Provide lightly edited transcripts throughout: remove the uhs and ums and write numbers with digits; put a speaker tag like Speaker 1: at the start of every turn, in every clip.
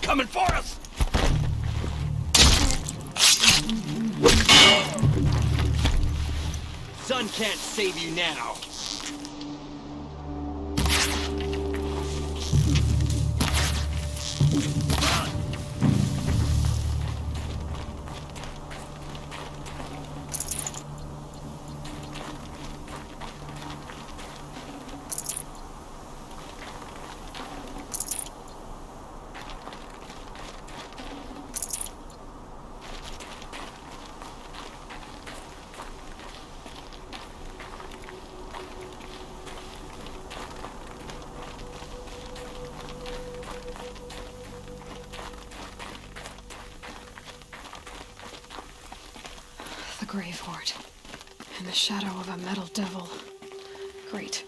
Speaker 1: coming for us! Sun can't save you now.
Speaker 2: The Grave-Hoard. In the shadow of a metal devil. Great.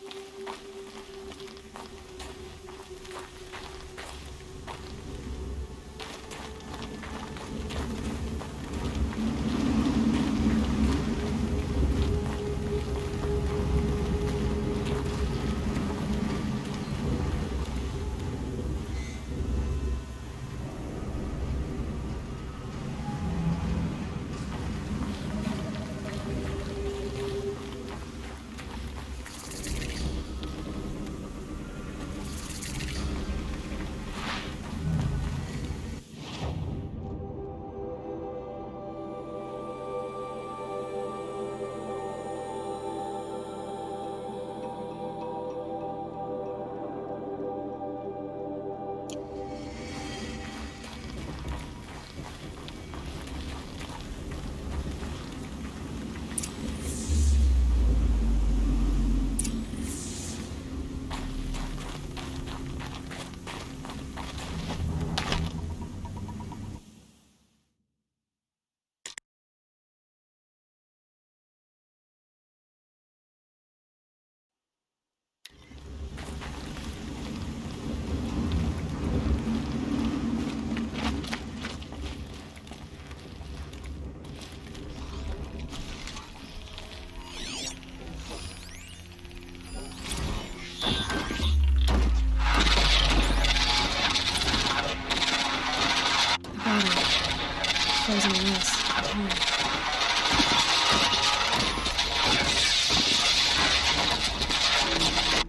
Speaker 2: Frozen in this time.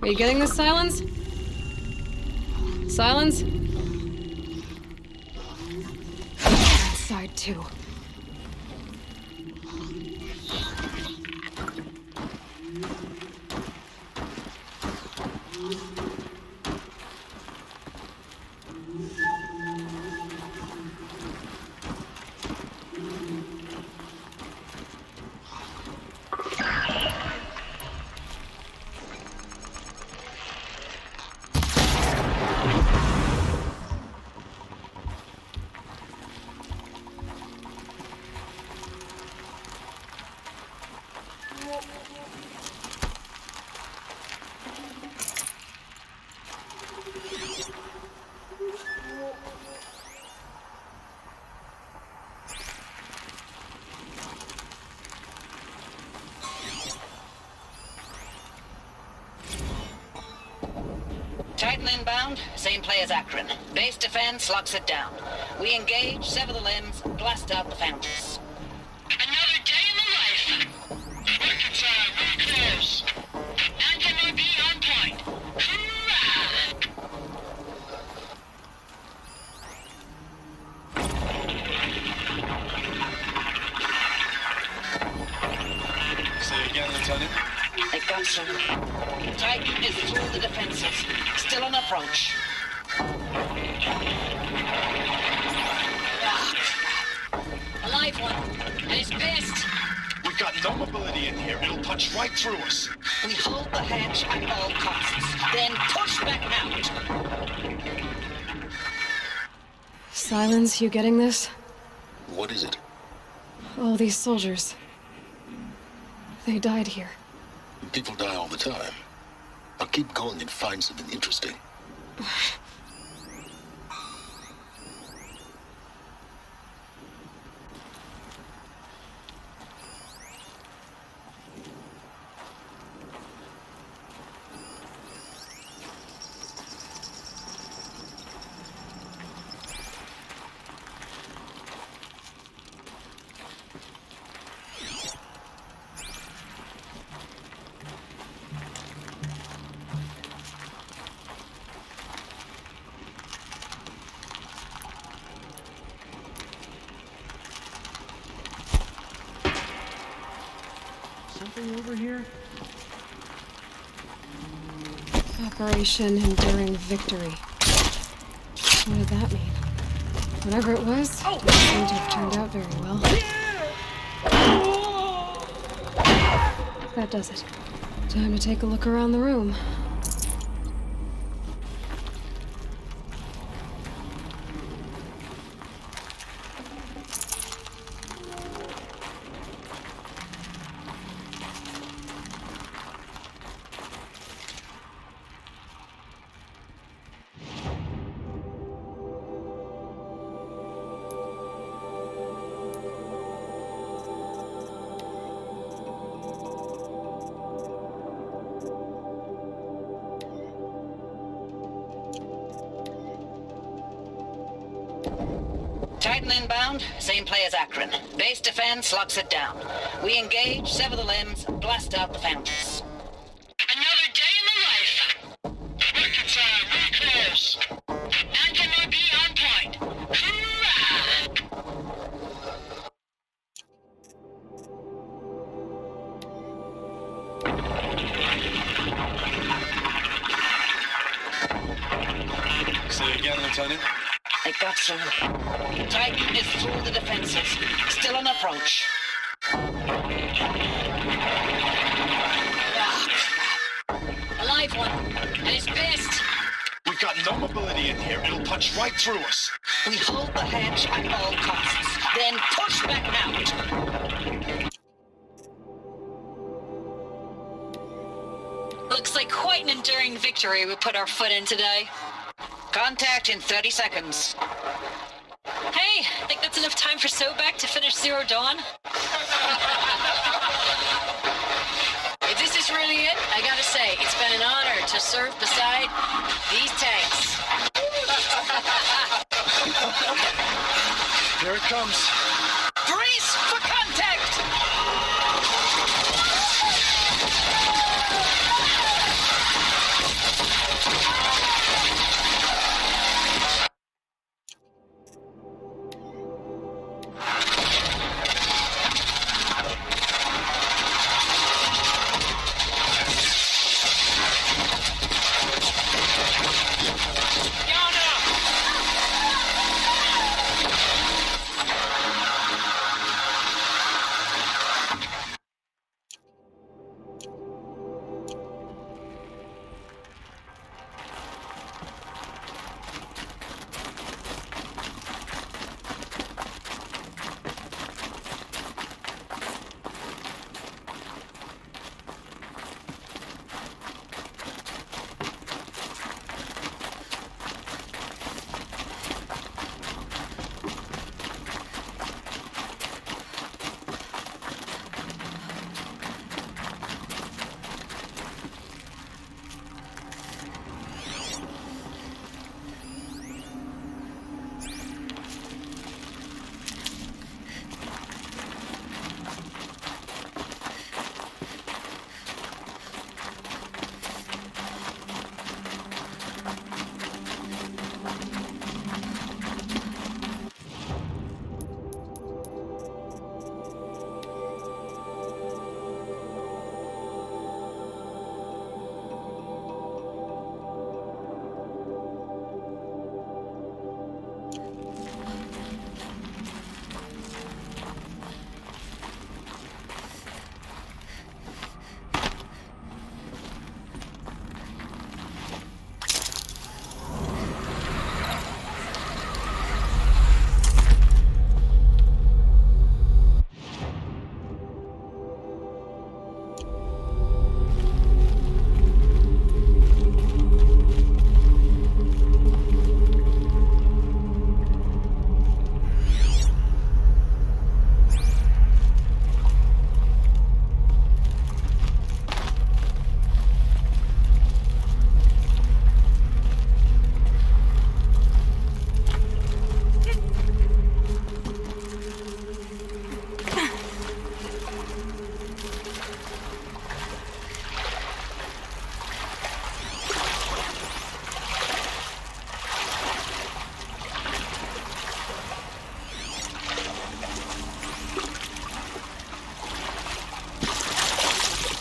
Speaker 2: Are you getting this, Silence? Silence? Inside too.
Speaker 3: Titan inbound, same play as Akron. Base defense locks it down. We engage, sever the limbs, blast out the foundries.
Speaker 4: Another day in the life. Reconcile, we're close. Anti-MOB on point. Hoorah!
Speaker 5: Say again, Lieutenant.
Speaker 3: They got some. Titan is through the defenses. Still on approach. Ah, crap. A live one. And it's pissed.
Speaker 5: We've got no mobility in here. It'll punch right through us.
Speaker 3: We hold the hedge at all costs. Then push back out.
Speaker 2: Silence, you getting this?
Speaker 6: What is it?
Speaker 2: All these soldiers. They died here.
Speaker 6: People die all the time. Now keep going and find something interesting.
Speaker 7: Something over here?
Speaker 2: Operation Enduring Victory. What did that mean? Whatever it was, it didn't seem to have turned out very well. That does it. Time to take a look around the room.
Speaker 3: Titan inbound, same play as Akron. Base defense locks it down. We engage, sever the limbs, blast out the fountains.
Speaker 4: Another day in the life. Rocket time, we're close. Anti-MOB on point. Hoorah!
Speaker 5: Say again, Lieutenant.
Speaker 3: It got through. Titan is through the defenses. Still on approach. Ah, crap. A live one. And he's pissed.
Speaker 5: We've got no mobility in here. It'll punch right through us.
Speaker 3: We hold the hedge at all costs. Then push back out.
Speaker 8: Looks like quite an enduring victory we put our foot in today.
Speaker 3: Contact in 30 seconds.
Speaker 8: Hey, think that's enough time for Sobek to finish Zero Dawn?
Speaker 9: If this is really it, I gotta say, it's been an honor to serve beside these tanks.
Speaker 5: Here it comes.
Speaker 3: Brace for contact!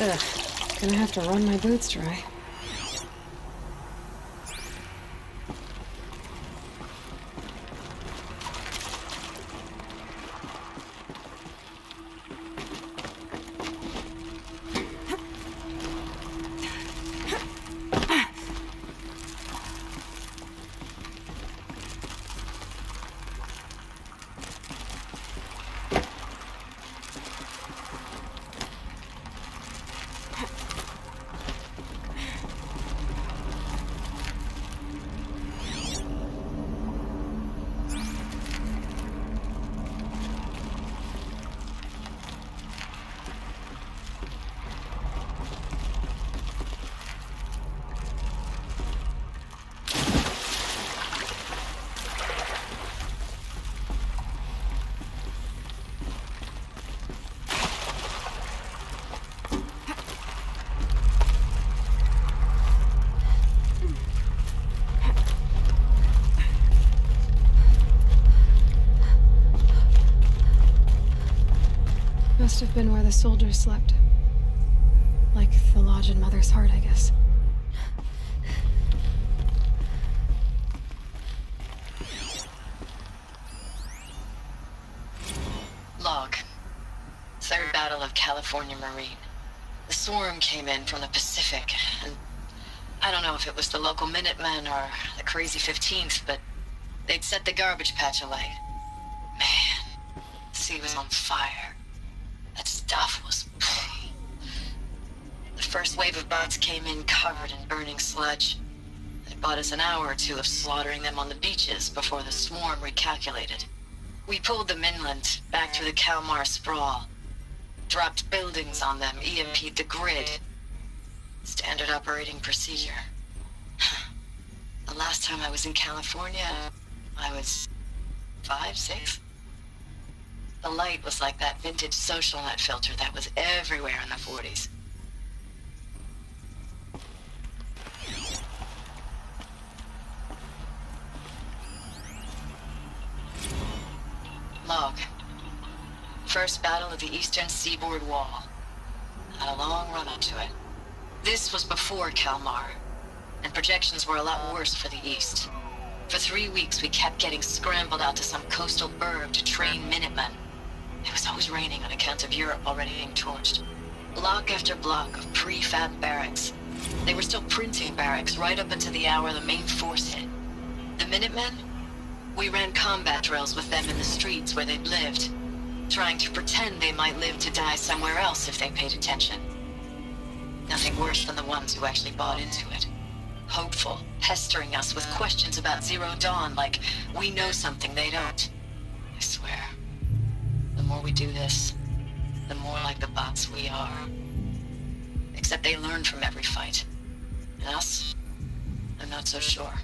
Speaker 2: Ugh, gonna have to run my boots dry. Must have been where the soldiers slept. Like the lodge in Mother's Heart, I guess.
Speaker 9: Log. Third Battle of California Marine. The swarm came in from the Pacific, and I don't know if it was the local Minutemen or the crazy 15th, but they'd set the garbage patch alight. Man, the sea was on fire. That stuff was... The first wave of bots came in covered in burning sludge. It bought us an hour or two of slaughtering them on the beaches before the swarm recalculated. We pulled them inland, back through the Kalmar sprawl. Dropped buildings on them, EMP'd the grid. Standard operating procedure. The last time I was in California, I was 5, 6? The light was like that vintage social net filter that was everywhere in the 40s. Log. First battle of the eastern seaboard wall. Had a long run up to it. This was before Kalmar, and projections were a lot worse for the east. For 3 weeks, we kept getting scrambled out to some coastal burg to train Minutemen. It was always raining on account of Europe already being torched. Block after block of prefab barracks. They were still printing barracks right up until the hour the main force hit. The Minutemen? We ran combat drills with them in the streets where they'd lived, trying to pretend they might live to die somewhere else if they paid attention. Nothing worse than the ones who actually bought into it. Hopeful, pestering us with questions about Zero Dawn like we know something they don't. I swear. The more we do this, the more like the bots we are. Except they learn from every fight. And us? I'm not so sure.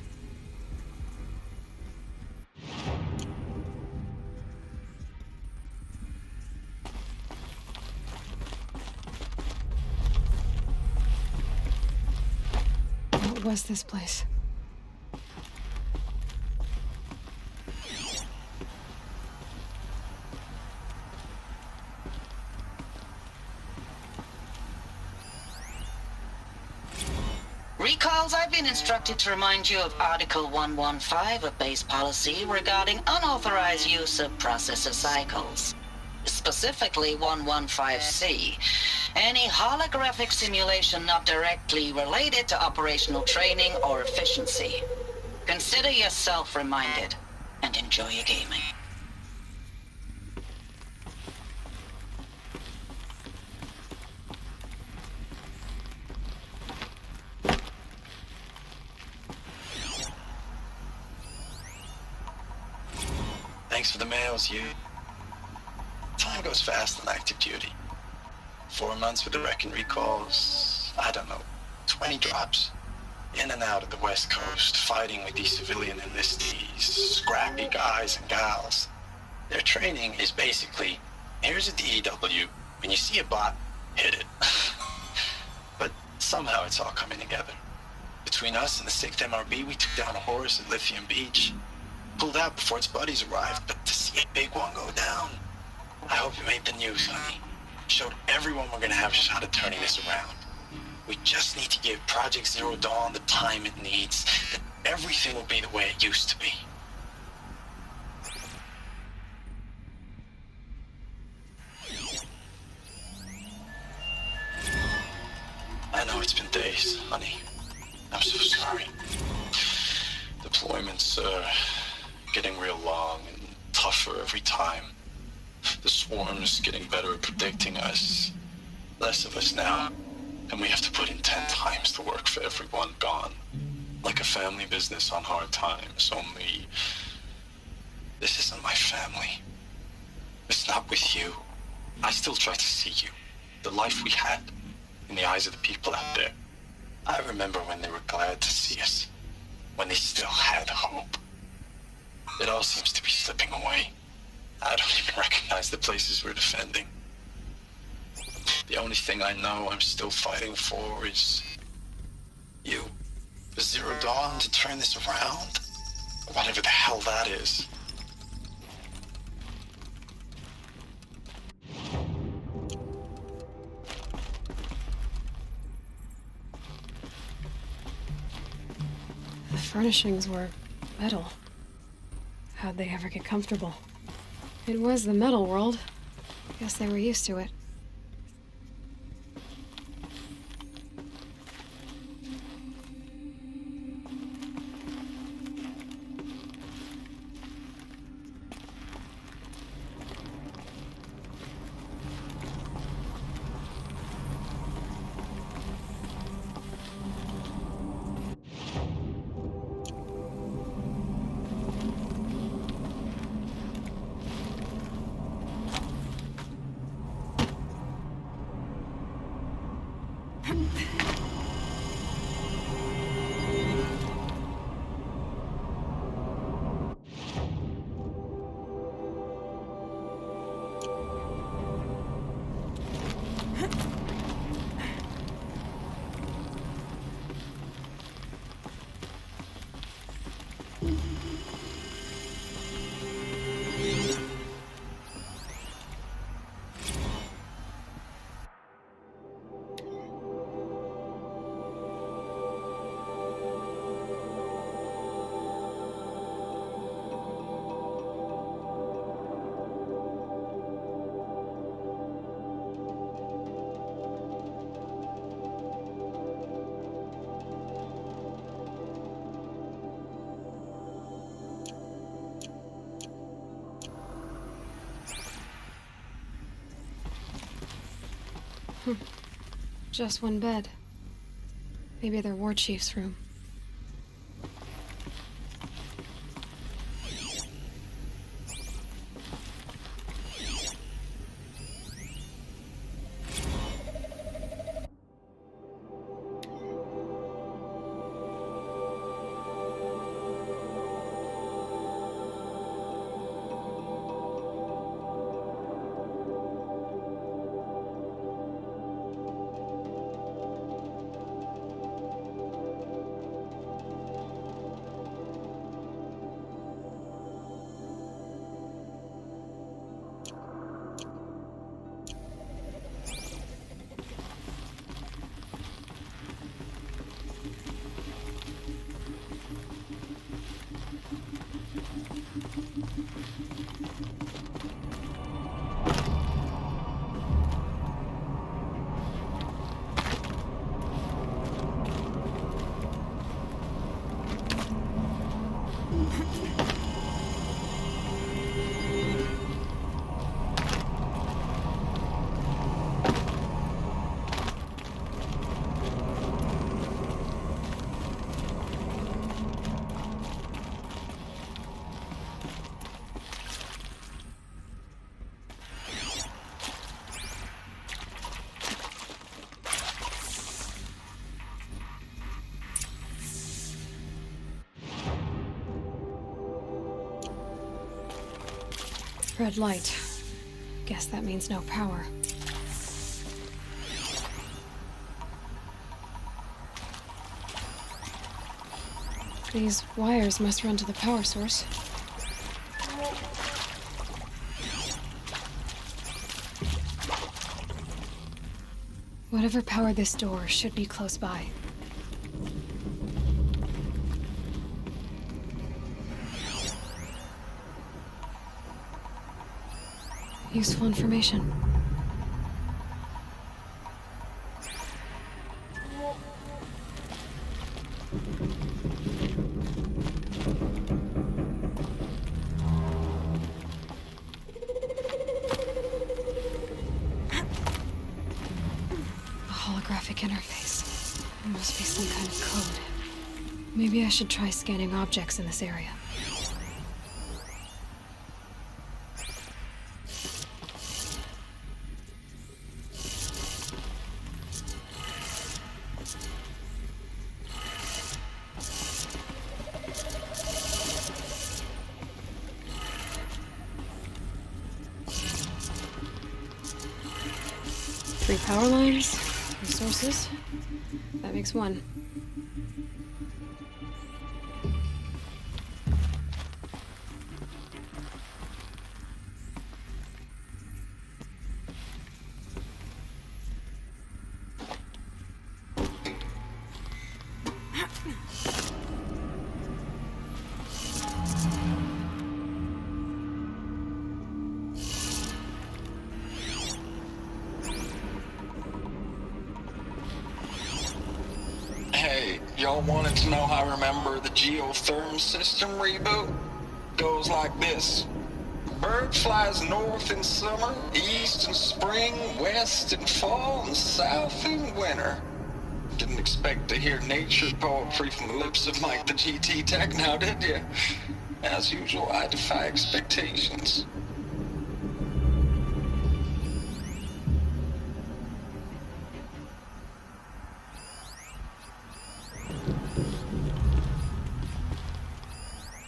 Speaker 2: What was this place?
Speaker 3: Recalls, I've been instructed to remind you of Article 115 of base policy regarding unauthorized use of processor cycles. Specifically 115C. Any holographic simulation not directly related to operational training or efficiency. Consider yourself reminded, and enjoy your gaming.
Speaker 5: Thanks for the mails, you. Time goes fast on active duty. 4 months with the wreck and recalls, I don't know, 20 drops. In and out of the West Coast, fighting with these civilian enlistees, scrappy guys and gals. Their training is basically, here's a DEW, when you see a bot, hit it. But somehow it's all coming together. Between us and the 6th MRB, we took down a horse at Lithium Beach. Pulled out before its buddies arrived, but to see a big one go down. I hope you made the news, honey. showed everyone we're gonna have a shot at turning this around. We just need to give Project Zero Dawn the time it needs, then everything will be the way it used to be. I know it's been days, honey. I'm so sorry. Deployments are getting real long and tougher every time. The swarm's getting better at predicting us. Less of us now, and we have to put in 10 times the work for everyone gone. Like a family business on hard times, only this isn't my family. It's not with you. I still try to see you. The life we had in the eyes of the people out there. I remember when they were glad to see us. When they still had hope. It all seems to be slipping away. I don't even recognize the places we're defending. The only thing I know I'm still fighting for is you. The Zero Dawn to turn this around? Whatever the hell that is.
Speaker 2: The furnishings were metal. How'd they ever get comfortable? It was the metal world. Guess they were used to it. Just one bed. Maybe their war chief's room. Red light. Guess that means no power. These wires must run to the power source. Whatever powered this door should be close by. Useful information. Holographic interface. There must be some kind of code. Maybe I should try scanning objects in this area. Three power lines, resources. That makes one.
Speaker 5: Y'all wanted to know how I remember the geotherm system reboot? Goes like this. Bird flies north in summer, east in spring, west in fall, and south in winter. Didn't expect to hear nature poetry from the lips of Mike the GT Tech now, did you? As usual, I defy expectations.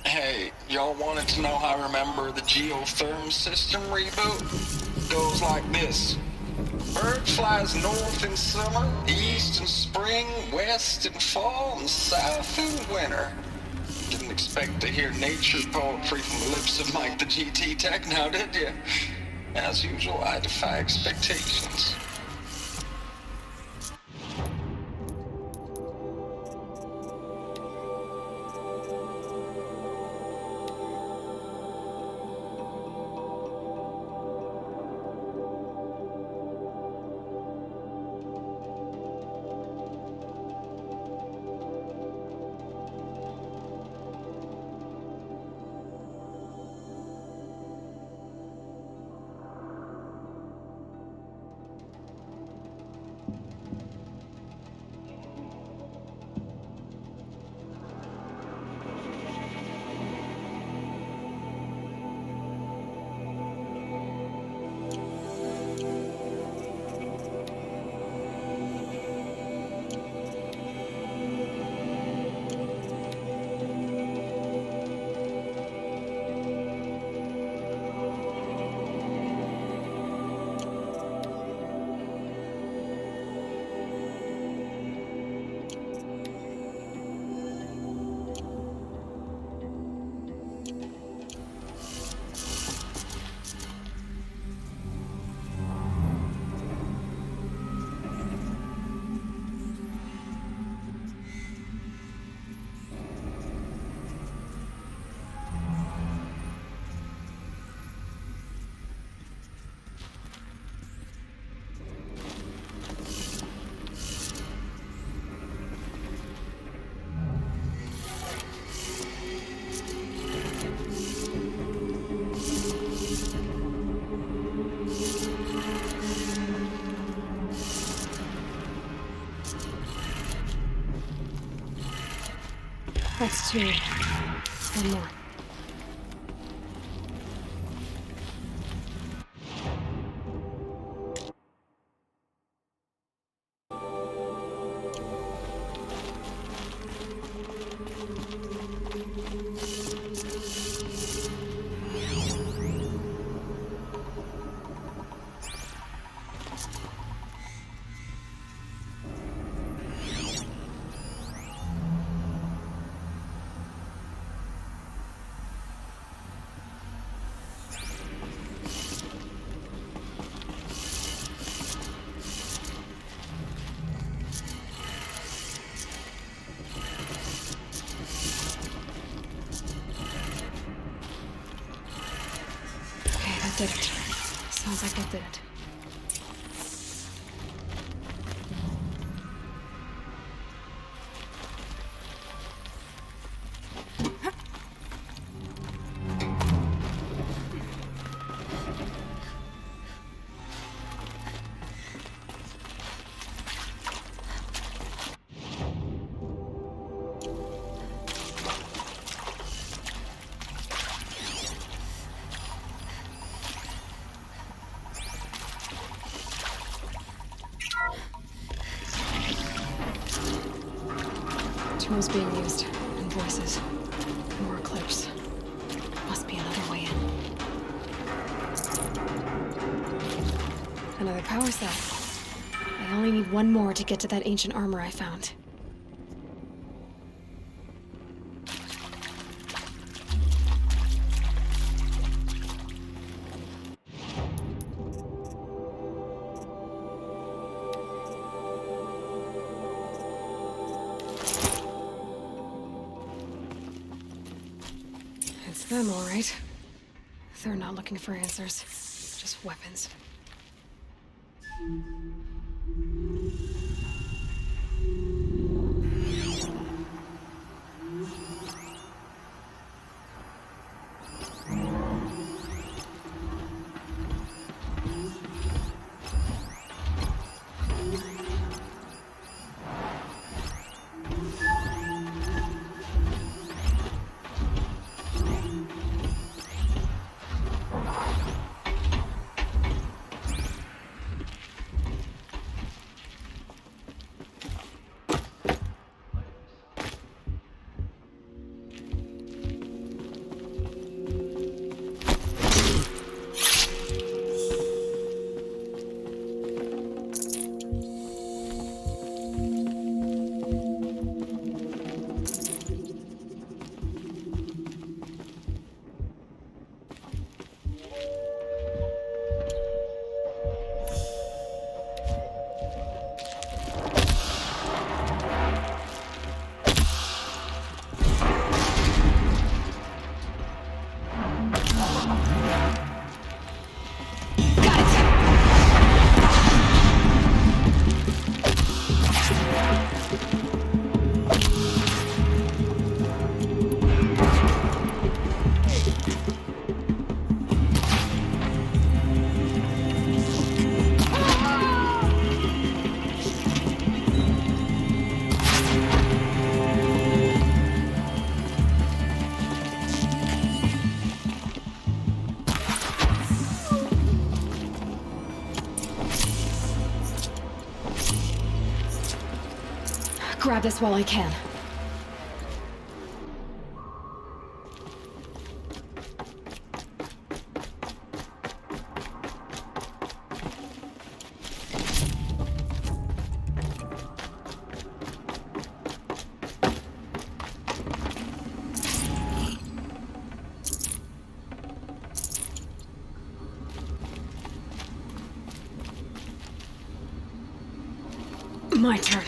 Speaker 5: Hey, y'all wanted to know how I remember the geotherm system reboot? Goes like this. Bird flies north in summer, east in spring, west in fall, and south in winter. Didn't expect to hear nature poetry from the lips of Mike the GT Tech now, did you? As usual, I defy expectations. That's two. One more.
Speaker 2: Did it. Sounds like it did it. Tools being used, and voices. More clips. Must be another way in. Another power cell. I only need one more to get to that ancient armor I found. It's them, all right. They're not looking for answers, just weapons. Grab this while I can. My turn.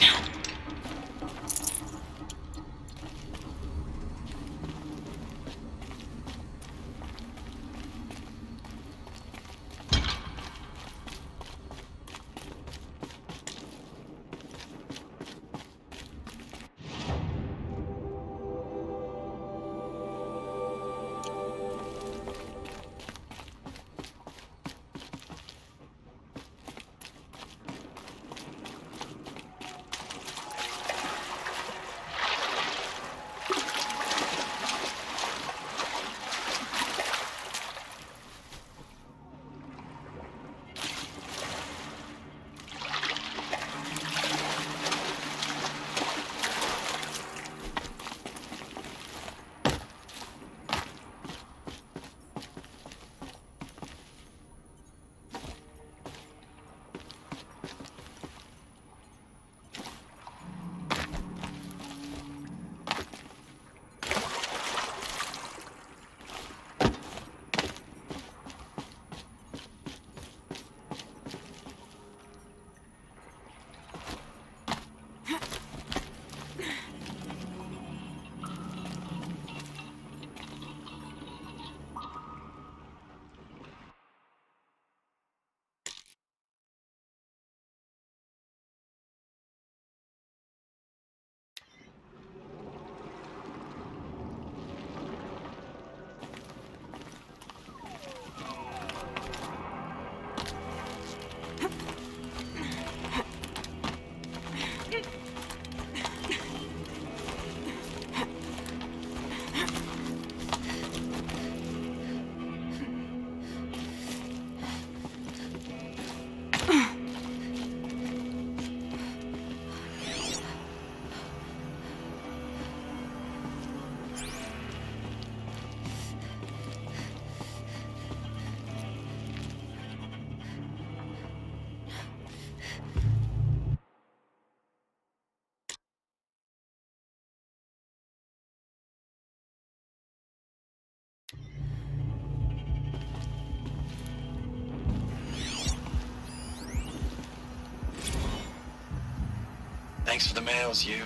Speaker 5: Thanks for the mails, you.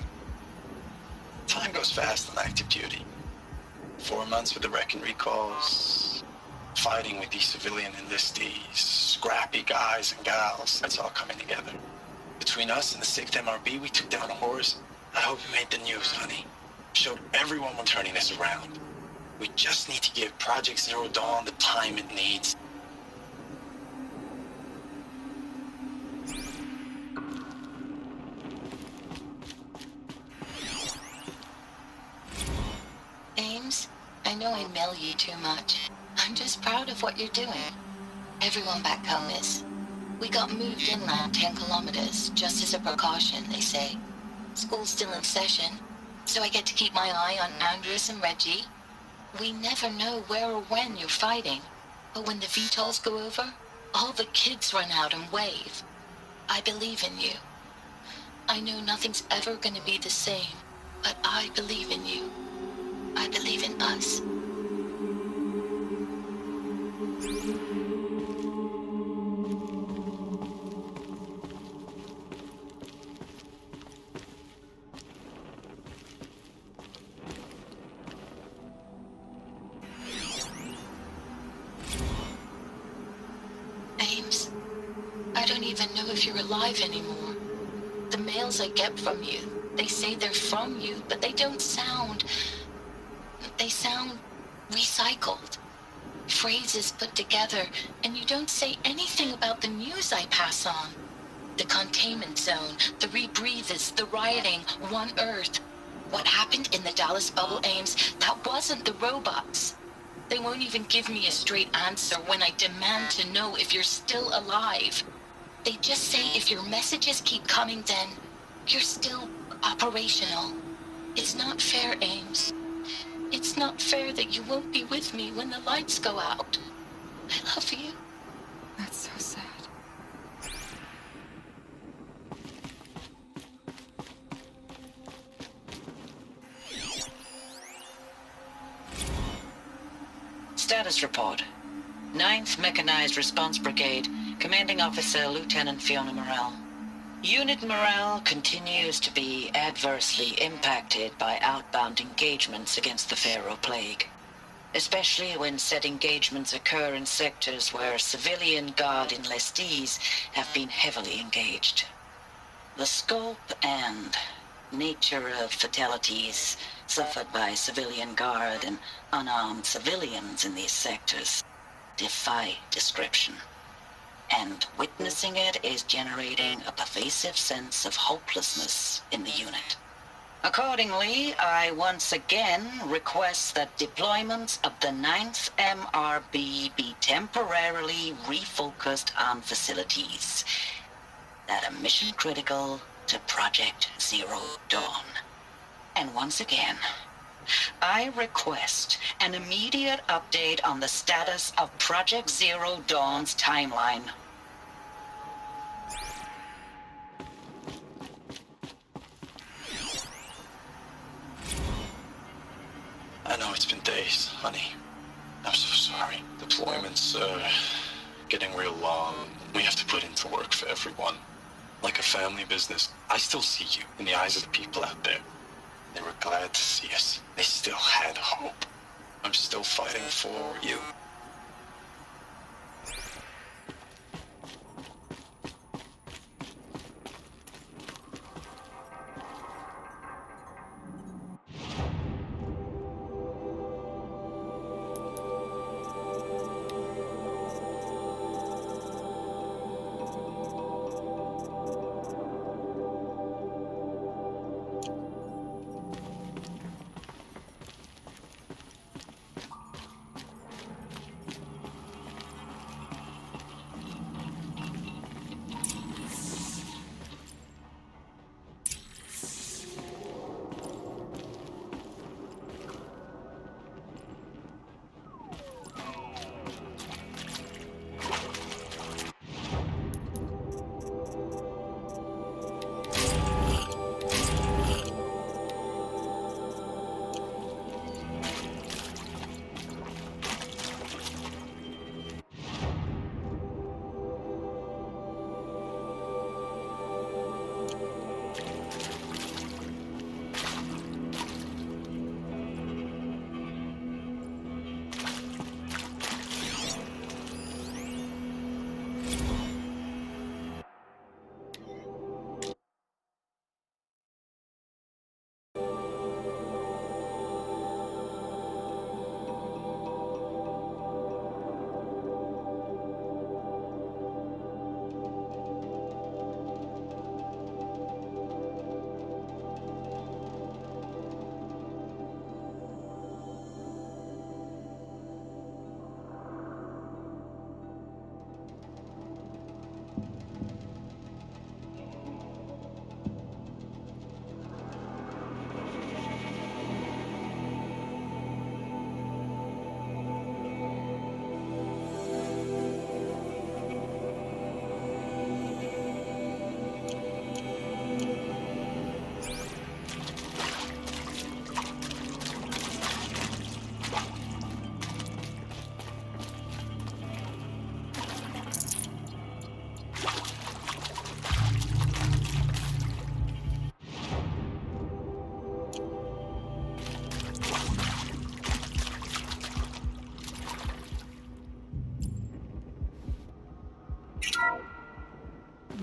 Speaker 5: Time goes fast on active duty. 4 months with the wreck and recalls, fighting with these civilian enlistees, scrappy guys and gals. That's all coming together. Between us and the 6th MRB, we took down a horse. I hope we made the news, honey. Showed everyone we're turning this around. We just need to give Project Zero Dawn the time it needs.
Speaker 9: Ames, I know I mail you too much. I'm just proud of what you're doing. Everyone back home is. We got moved inland 10 kilometers, just as a precaution, they say. School's still in session, so I get to keep my eye on Andrews and Reggie. We never know where or when you're fighting, but when the VTOLs go over, all the kids run out and wave. I believe in you. I know nothing's ever gonna be the same, but I believe in you. I believe in us. Ames, I don't even know if you're alive anymore. The mails I get from you, they say they're from you, but they don't sound... They sound recycled. Phrases put together, and you don't say anything about the news I pass on. The containment zone, the rebreathers, the rioting, One Earth. What happened in the Dallas bubble, Ames, that wasn't the robots. They won't even give me a straight answer when I demand to know if you're still alive. They just say if your messages keep coming, then you're still operational. It's not fair, Ames. It's not fair that you won't be with me when the lights go out. I love you.
Speaker 2: That's so sad.
Speaker 3: Status report. 9th Mechanized Response Brigade, Commanding Officer Lieutenant Fiona Morrell. Unit morale continues to be adversely impacted by outbound engagements against the Pharaoh Plague, especially when said engagements occur in sectors where civilian guard enlistees have been heavily engaged. The scope and nature of fatalities suffered by civilian guard and unarmed civilians in these sectors defy description. And witnessing it is generating a pervasive sense of hopelessness in the unit. Accordingly, I once again request that deployments of the 9th MRB be temporarily refocused on facilities that are mission critical to Project Zero Dawn. And once again, I request an immediate update on the status of Project Zero Dawn's timeline.
Speaker 5: I know it's been days, honey. I'm so sorry. Deployments are getting real long. We have to put into work for everyone. Like a family business. I still see you in the eyes of the people out there. They were glad to see us. They still had hope. I'm still fighting for you.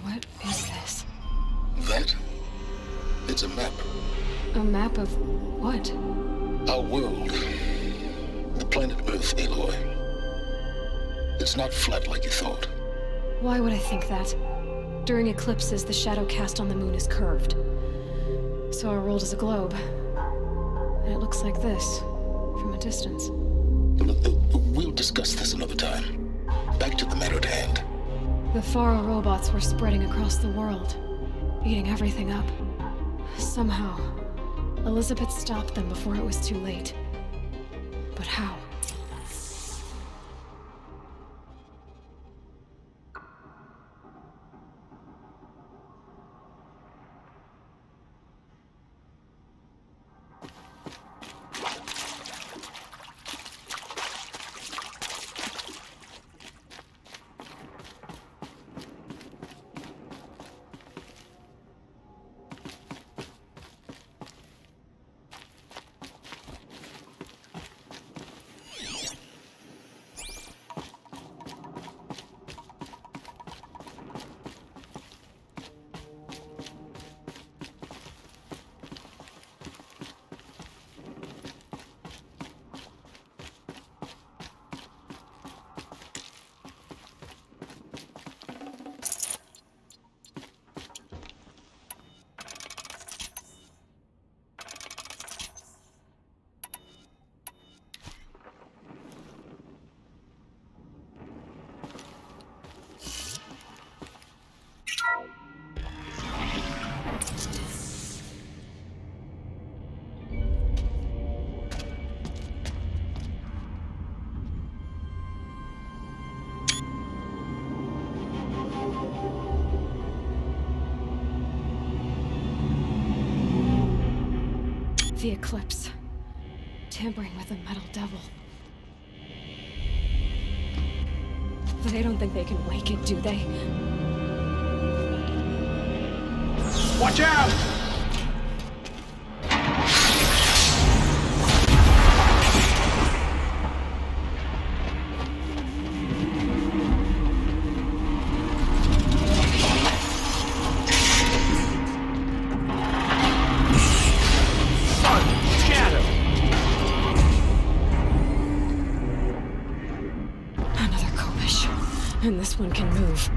Speaker 2: What is this?
Speaker 6: That? It's a map.
Speaker 2: A map of what?
Speaker 6: Our world. The planet Earth, Aloy. It's not flat like you thought.
Speaker 2: Why would I think that? During eclipses, the shadow cast on the moon is curved. So our world is a globe. And it looks like this, from a distance.
Speaker 6: We'll discuss this another time. Back to the matter at hand.
Speaker 2: The Faro robots were spreading across the world, eating everything up. Somehow, Elizabeth stopped them before it was too late. But how? The eclipse. Tampering with the metal devil. They don't think they can wake it, do they?
Speaker 1: Watch out!
Speaker 2: And this one can move.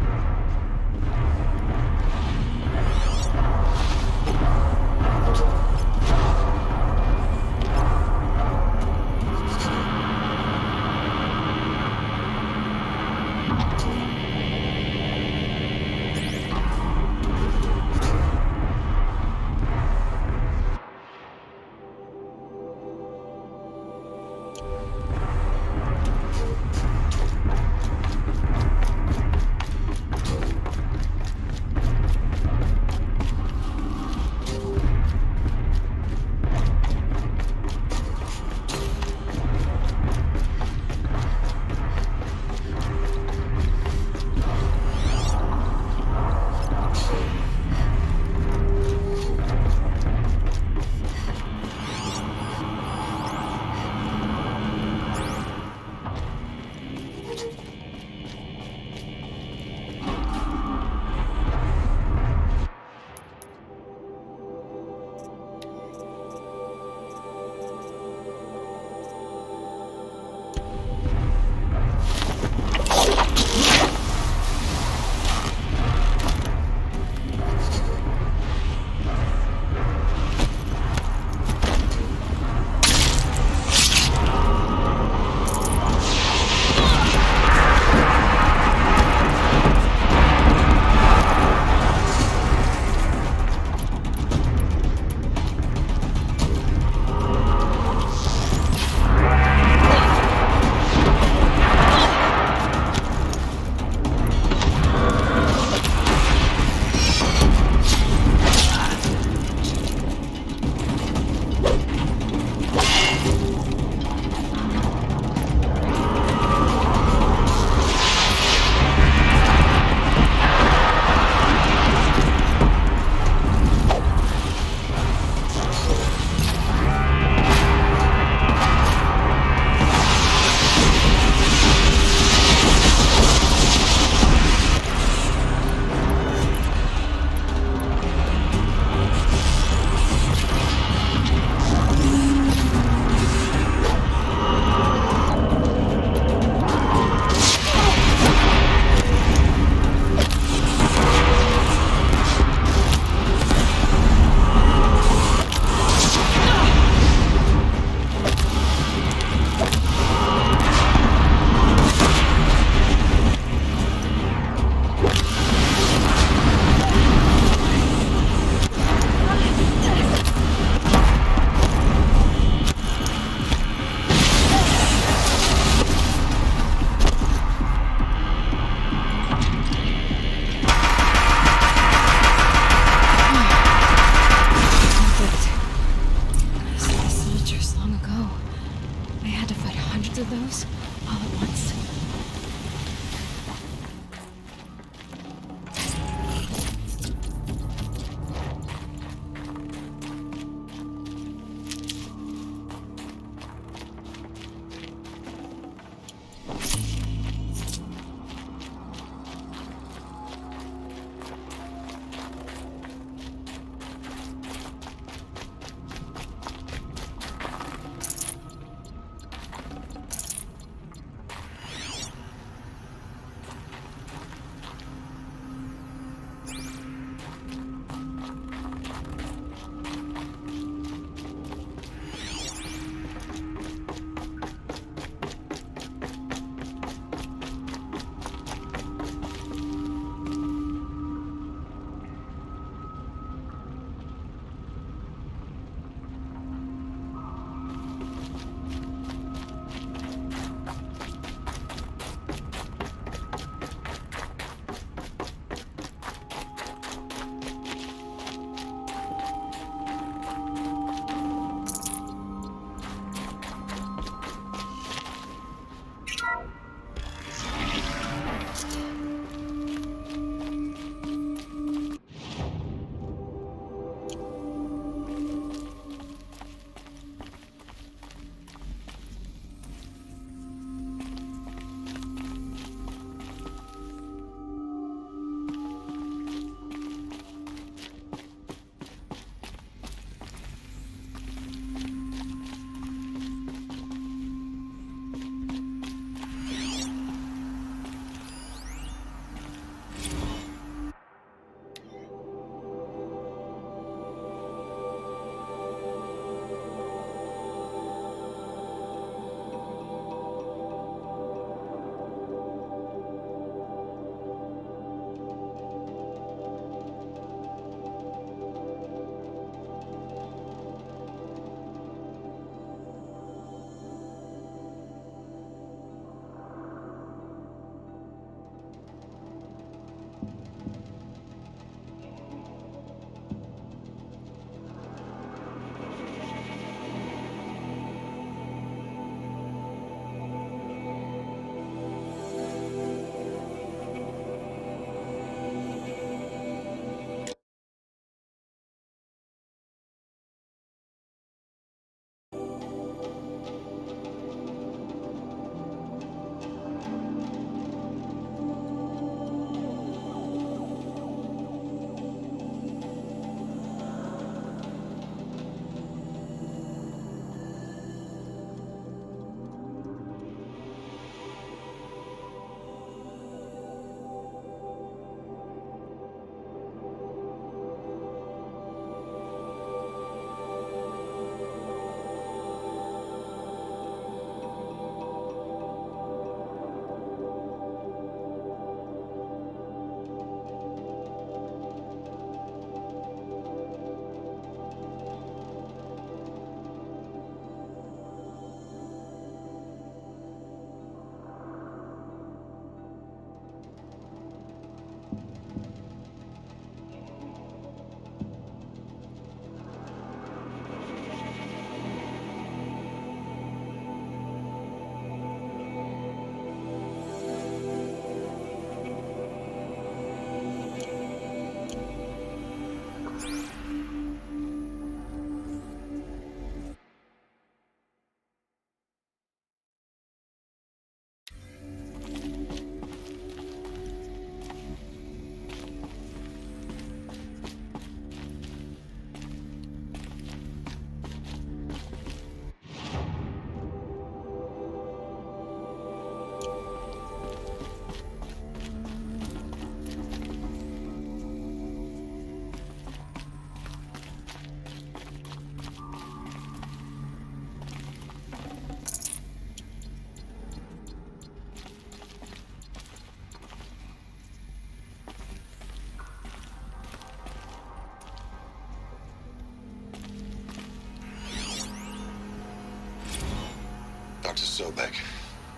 Speaker 7: Dr. Sobek,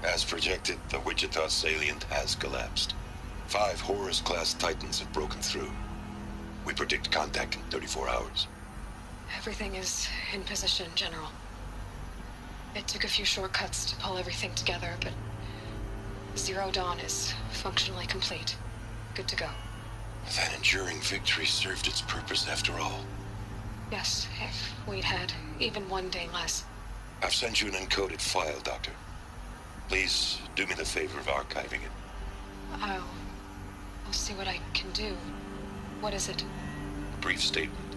Speaker 7: as projected, the Wichita salient has collapsed. 5 Horus-class Titans have broken through. We predict contact in 34 hours.
Speaker 2: Everything is in position, General. It took a few shortcuts to pull everything together, but Zero Dawn is functionally complete. Good to go.
Speaker 7: That enduring victory served its purpose after all.
Speaker 2: Yes, if we'd had even one day less.
Speaker 7: I've sent you an encoded file, Doctor. Please do me the favor of archiving it.
Speaker 2: I'll see what I can do. What is it?
Speaker 7: A brief statement.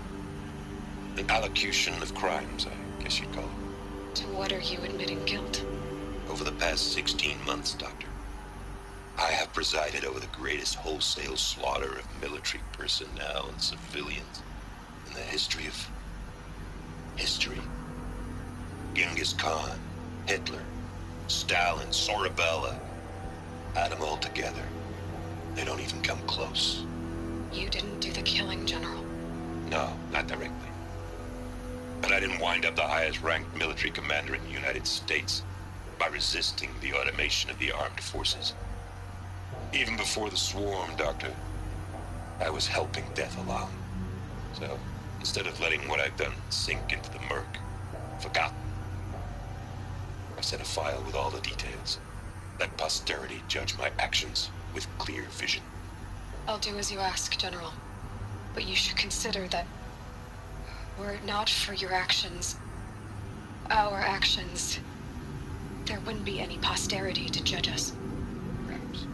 Speaker 7: An allocution of crimes, I guess you'd call it.
Speaker 2: To what are you admitting guilt?
Speaker 7: Over the past 16 months, Doctor, I have presided over the greatest wholesale slaughter of military personnel and civilians in the history of history. Genghis Khan, Hitler, Stalin, Sorabella, add them all together. They don't even come close.
Speaker 2: You didn't do the killing, General.
Speaker 7: No, not directly. But I didn't wind up the highest-ranked military commander in the United States by resisting the automation of the armed forces. Even before the swarm, Doctor, I was helping death along. So, instead of letting what I've done sink into the murk, forgotten, I sent a file with all the details. Let posterity judge my actions with clear vision.
Speaker 2: I'll do as you ask, General. But you should consider that were it not for your actions, our actions, there wouldn't be any posterity to judge us.
Speaker 7: Perhaps.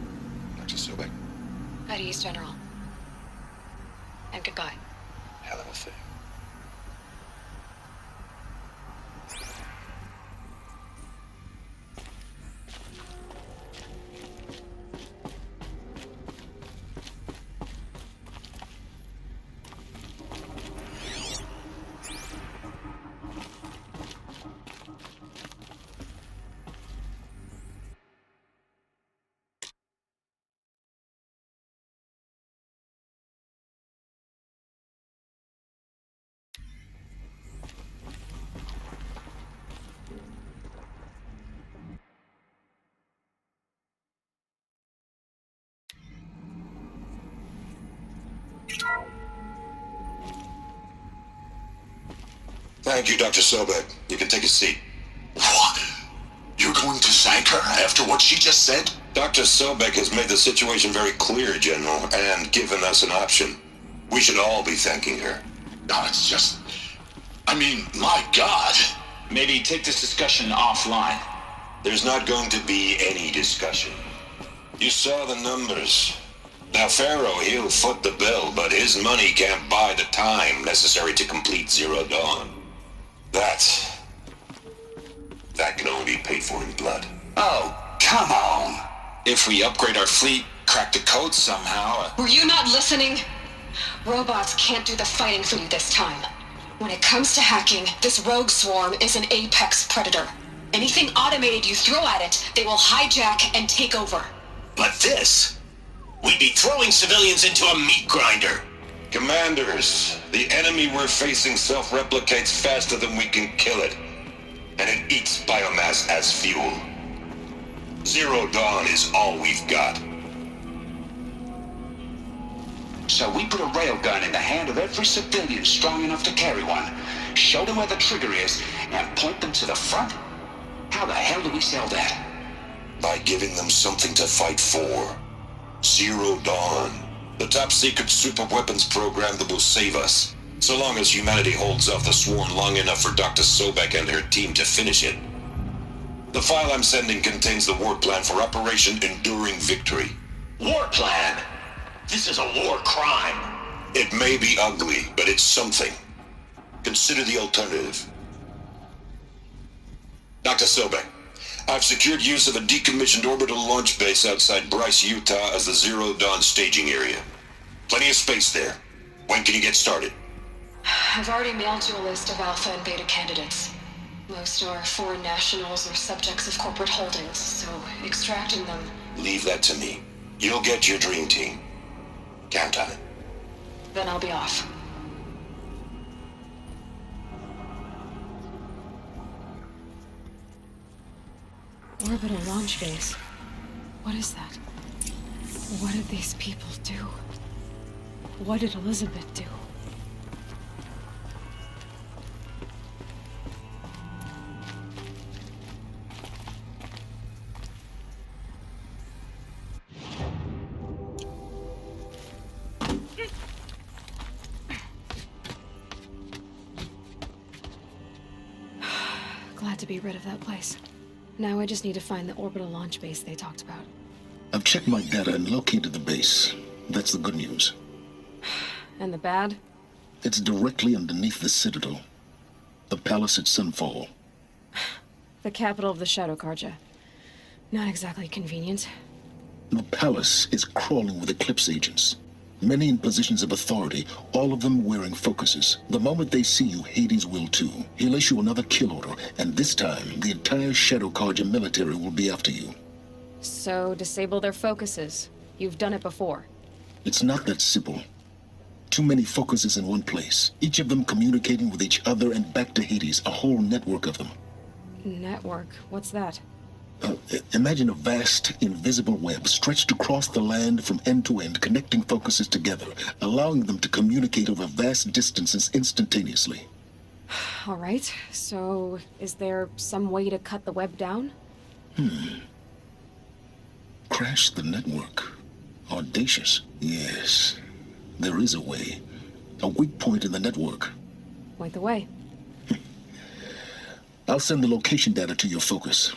Speaker 7: Dr. Sobek.
Speaker 2: At ease, General. And goodbye.
Speaker 7: Hell of a thing. Thank you, Dr. Sobek. You can take a seat.
Speaker 6: What? You're going to thank her after what she just said?
Speaker 7: Dr. Sobek has made the situation very clear, General, and given us an option. We should all be thanking her.
Speaker 6: No, it's just... I mean, my God.
Speaker 1: Maybe take this discussion offline.
Speaker 7: There's not going to be any discussion. You saw the numbers. Now, Pharaoh, he'll foot the bill, but his money can't buy the time necessary to complete Zero Dawn. That can only be paid for in blood.
Speaker 6: Oh, come on.
Speaker 1: If we upgrade our fleet, crack the code somehow...
Speaker 2: Were you not listening? Robots can't do the fighting for you this time. When it comes to hacking, this rogue swarm is an apex predator. Anything automated you throw at it, they will hijack and take over.
Speaker 10: But this? We'd be throwing civilians into a meat grinder.
Speaker 7: Commanders, the enemy we're facing self-replicates faster than we can kill it. And it eats biomass as fuel. Zero Dawn is all we've got.
Speaker 10: So we put a railgun in the hand of every civilian strong enough to carry one, show them where the trigger is, and point them to the front? How the hell do we sell that?
Speaker 7: By giving them something to fight for. Zero Dawn. The top-secret super-weapons program that will save us. So long as humanity holds off the swarm long enough for Dr. Sobek and her team to finish it. The file I'm sending contains the war plan for Operation Enduring Victory.
Speaker 10: War plan? This is a war crime.
Speaker 7: It may be ugly, but it's something. Consider the alternative. Dr. Sobek, I've secured use of a decommissioned orbital launch base outside Bryce, Utah as the Zero Dawn staging area. Plenty of space there. When can you get started?
Speaker 2: I've already mailed you a list of alpha and beta candidates. Most are foreign nationals or subjects of corporate holdings, so extracting them...
Speaker 7: Leave that to me. You'll get your dream team. Count on it.
Speaker 2: Then I'll be off. Orbital launch base. What is that? What did these people do? What did Elizabeth do? Glad to be rid of that place. Now I just need to find the orbital launch base they talked about.
Speaker 6: I've checked my data and located the base. That's the good news.
Speaker 2: And the bad?
Speaker 6: It's directly underneath the Citadel. The palace at Sunfall.
Speaker 2: The capital of the Shadow Carja. Not exactly convenient.
Speaker 6: The palace is crawling with Eclipse agents. Many in positions of authority, all of them wearing focuses. The moment they see you, Hades will too. He'll issue another kill order, and this time, the entire Shadow Carja military will be after you.
Speaker 2: So, disable their focuses. You've done it before.
Speaker 6: It's not that simple. Too many focuses in one place, each of them communicating with each other and back to Hades, a whole network of them.
Speaker 2: Network? What's that?
Speaker 6: Imagine a vast, invisible web stretched across the land from end to end, connecting focuses together, allowing them to communicate over vast distances instantaneously.
Speaker 2: All right, so is there some way to cut the web down?
Speaker 6: Crash the network. Audacious. Yes, there is a way. A weak point in the network.
Speaker 2: Point the way.
Speaker 6: I'll send the location data to your focus.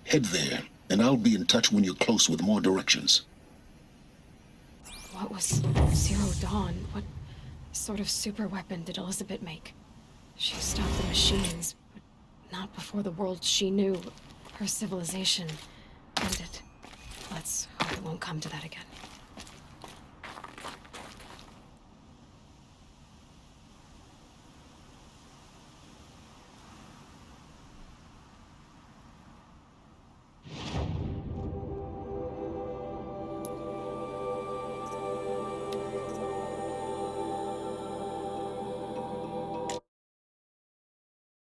Speaker 6: Head there, and I'll be in touch when you're close with more directions.
Speaker 2: What was Zero Dawn? What sort of super weapon did Elizabeth make? She stopped the machines, but not before the world she knew, her civilization, ended. Let's hope it won't come to that again.